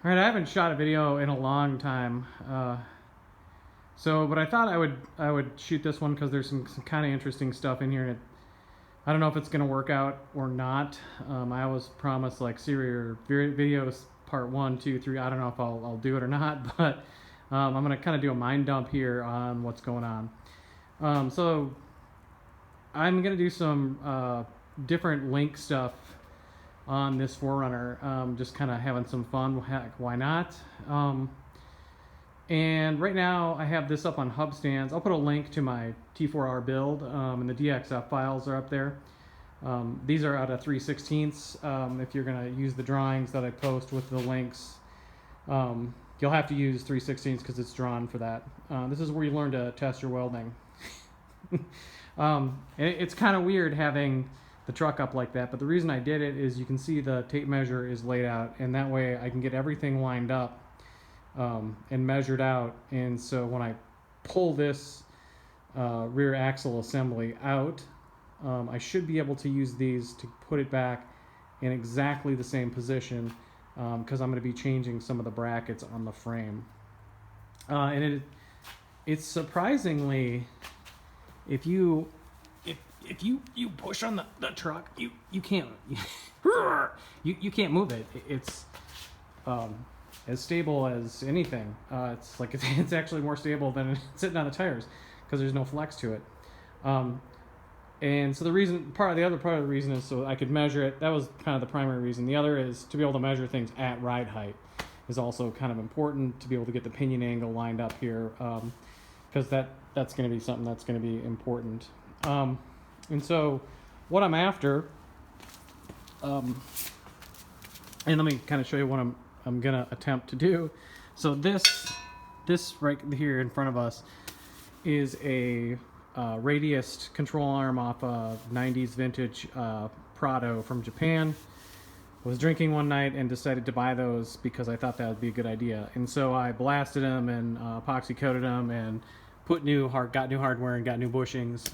All right, I haven't shot a video in a long time, but I thought I would shoot this one because there's some kind of interesting stuff in here. I don't know if it's gonna work out or not. I always promise like series videos part 1, 2, 3. I don't know if I'll do it or not, but I'm gonna kind of do a mind dump here on what's going on. So I'm gonna do some different link stuff on this 4runner, just kind of having some fun. Heck, why not? And right now I have this up on hub stands. I'll put a link to my T4R Build, and the DXF files are up there. These are out of 3/16. If you're going to use the drawings that I post with the links, you'll have to use 3/16 because it's drawn for that. This is where you learn to test your welding. It's kind of weird having the truck up like that, but the reason I did it is you can see the tape measure is laid out, and that way I can get everything lined up and measured out. And so when I pull this rear axle assembly out, I should be able to use these to put it back in exactly the same position, because I'm going to be changing some of the brackets on the frame. And it's surprisingly, if you push on the truck, you can't you can't move it. It's as stable as anything. It's like it's actually more stable than sitting on the tires because there's no flex to it. And so the other part of the reason is so I could measure it. That was kind of the primary reason. The other is to be able to measure things at ride height is also kind of important, to be able to get the pinion angle lined up here, because that's going to be something that's going to be important. And so what I'm after, and let me kind of show you what I'm going to attempt to do. So this right here in front of us is a radius control arm off a 90s vintage Prado from Japan. Was drinking one night and decided to buy those because I thought that would be a good idea. And so I blasted them and epoxy coated them and got new hardware and got new bushings.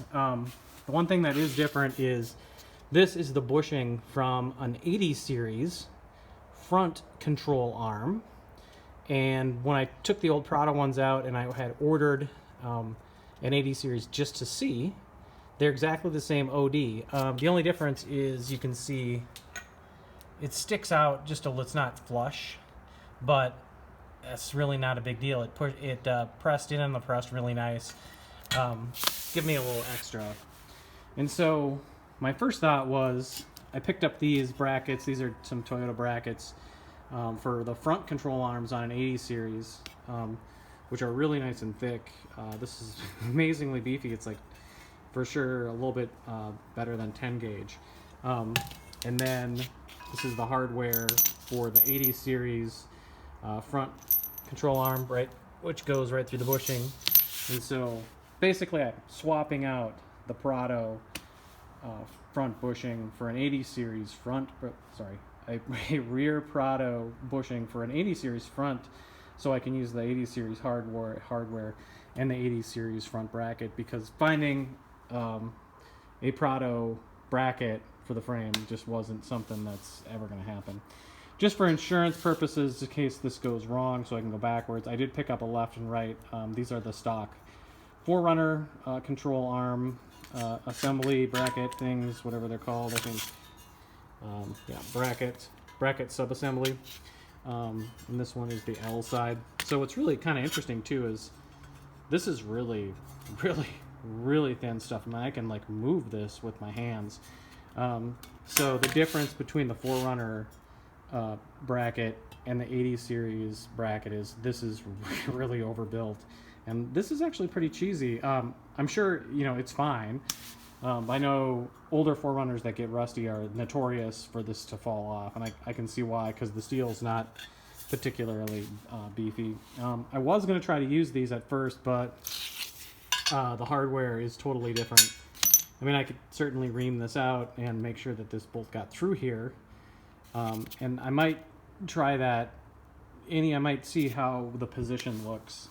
The one thing that is different is this is the bushing from an 80 series front control arm. And when I took the old Prada ones out and I had ordered an 80 series just to see, they're exactly the same OD. The only difference is you can see it sticks out just a little. It's not flush, but that's really not a big deal. It pressed in on the press really nice. Give me a little extra. And so my first thought was I picked up these brackets. These are some Toyota brackets for the front control arms on an 80 series, which are really nice and thick. This is amazingly beefy. It's like for sure a little bit better than 10 gauge. And then this is the hardware for the 80 series front control arm, right, which goes right through the bushing. And so basically I'm swapping out the Prado front bushing for an 80 series a rear Prado bushing for an 80 series front, so I can use the 80 series hardware and the 80 series front bracket, because finding a Prado bracket for the frame just wasn't something that's ever going to happen. Just for insurance purposes, in case this goes wrong so I can go backwards, I did pick up a left and right. These are the stock 4runner control arm assembly bracket things, whatever they're called, I think. Yeah, bracket sub-assembly. And this one is the L side. So what's really kind of interesting too is this is really thin stuff. I mean, I can like move this with my hands. So the difference between the 4runner bracket and the 80 series bracket is this is really overbuilt, and this is actually pretty cheesy. I'm sure it's fine. I know older 4runners that get rusty are notorious for this to fall off, and I can see why, because the steel's not particularly beefy. I was going to try to use these at first, but the hardware is totally different. I mean, I could certainly ream this out and make sure that this bolt got through here. And I might try that. I might see how the position looks.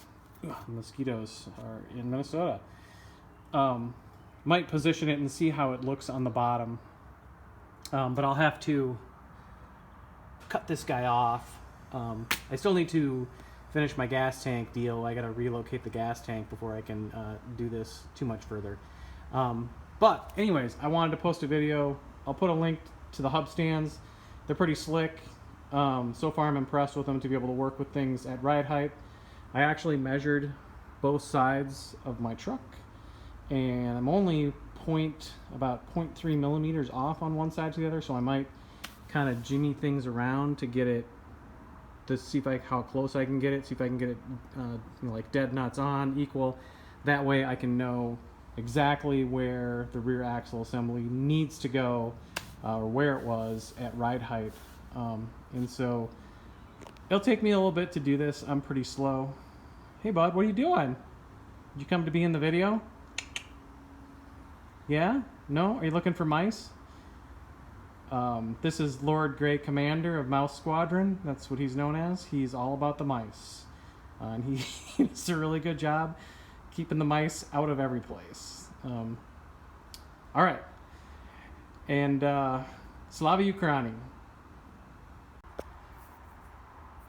Ugh, mosquitoes are in Minnesota. Might position it and see how it looks on the bottom. But I'll have to cut this guy off I still need to finish my gas tank deal. I got to relocate the gas tank before I can do this too much further. But anyways, I wanted to post a video. I'll put a link to the hub stands. They're pretty slick. So far I'm impressed with them to be able to work with things at ride height. I actually measured both sides of my truck, and I'm only about 0.3 millimeters off on one side to the other, so I might kind of jimmy things around to get it, to see how close I can get it, see if I can get it like dead nuts on, equal. That way I can know exactly where the rear axle assembly needs to go, or where it was at ride height. And so it'll take me a little bit to do this. I'm pretty slow. Hey bud, what are you doing? Did you come to be in the video? Yeah? No? Are you looking for mice? This is Lord Grey Commander of Mouse Squadron. That's what he's known as. He's all about the mice. And he does a really good job keeping the mice out of every place. Alright. And Slava Ukraini.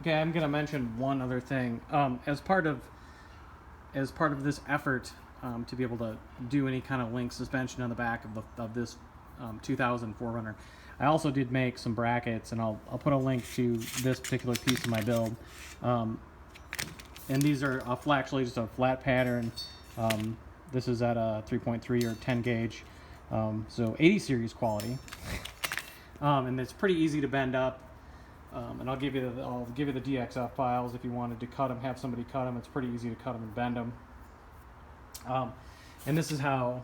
Okay, I'm going to mention one other thing. As part of this effort to be able to do any kind of link suspension on the back of this 2000 4runner, I also did make some brackets, and I'll put a link to this particular piece of my build. And these are actually just a flat pattern. This is at a 3.3 or 10 gauge, so 80 series quality, and it's pretty easy to bend up. And I'll give you the DXF files if you wanted to cut them, have somebody cut them. It's pretty easy to cut them and bend them. And this is how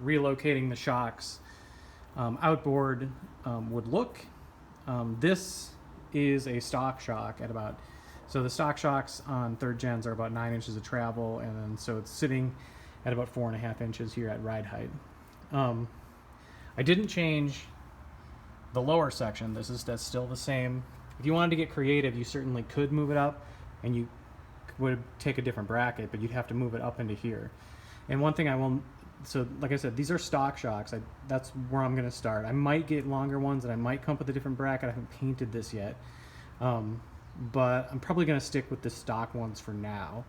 relocating the shocks outboard would look. This is a stock shock at about, so the stock shocks on 3rd gens are about 9 inches of travel, and then so it's sitting at about 4.5 inches here at ride height. I didn't change the lower section. That's still the same. If you wanted to get creative, you certainly could move it up, and you would take a different bracket, but you'd have to move it up into here. And one thing I will, so like I said, these are stock shocks. That's where I'm going to start. I might get longer ones, and I might come up with a different bracket. I haven't painted this yet, but I'm probably going to stick with the stock ones for now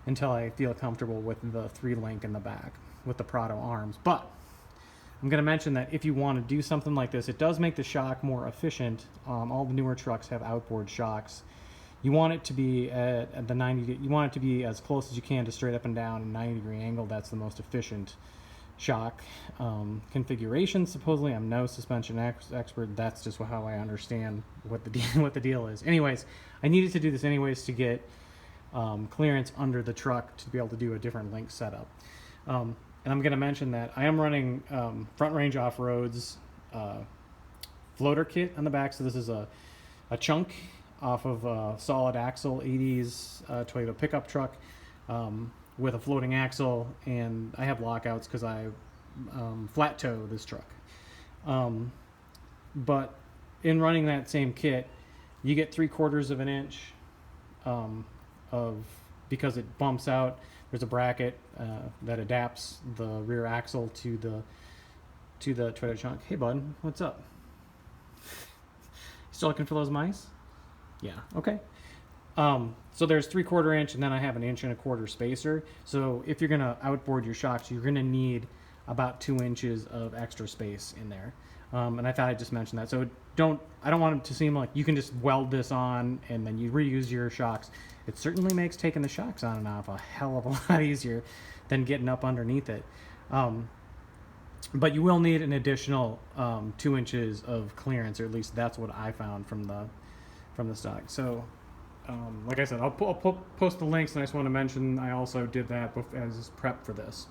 until I feel comfortable with the 3-link in the back with the Prado arms. But I'm going to mention that if you want to do something like this, it does make the shock more efficient. All the newer trucks have outboard shocks. You want it to be at the 90. You want it to be as close as you can to straight up and down, 90-degree angle. That's the most efficient shock configuration. Supposedly, I'm no suspension expert. That's just how I understand what the deal is. Anyways, I needed to do this anyways to get clearance under the truck to be able to do a different link setup. And I'm going to mention that I am running Front Range Off-Road's floater kit on the back. So this is a chunk off of a solid axle 80s Toyota pickup truck with a floating axle, and I have lockouts because I flat tow this truck. But in running that same kit, you get 3/4 of an inch because it bumps out. There's a bracket that adapts the rear axle to the Toyota chunk. Hey bud, what's up? Still looking for those mice? Yeah, okay. So there's 3/4 inch, and then I have an 1.25 inch spacer. So if you're gonna outboard your shocks, you're gonna need about 2 inches of extra space in there. And I thought I'd just mention that. So I don't want it to seem like you can just weld this on and then you reuse your shocks. It certainly makes taking the shocks on and off a hell of a lot easier than getting up underneath it. But you will need an additional 2 inches of clearance, or at least that's what I found from the stock. So like I said, I'll post the links, and I just want to mention I also did that as prep for this.